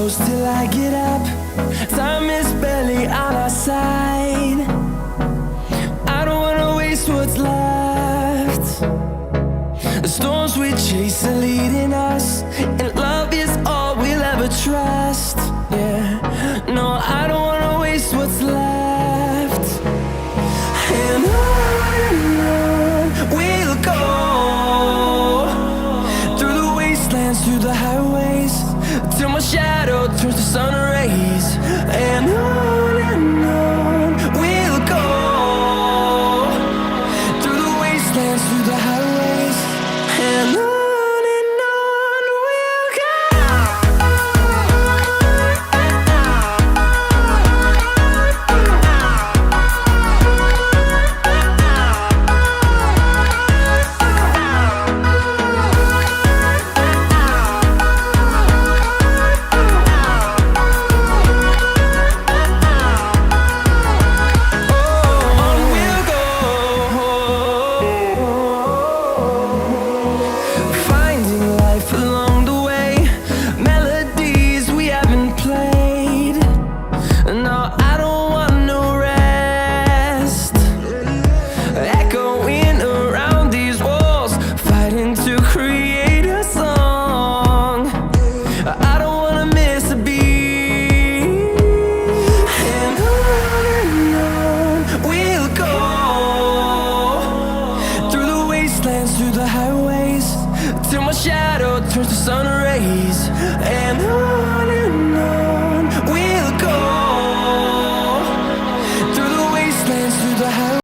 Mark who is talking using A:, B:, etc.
A: close till I get up. Time is barely on our side. I don't wanna waste what's left. The storms we chase are leading us, and love is all we'll ever trust. Yeah, no, I don't wanna waste what's left. And on we'll go, through the wastelands, through the highways, till my shadow turns to sun rays. And on we'll go, through the wastelands, through the highways, and on we'll go. Finding life along the way, melodies we haven't played. No, I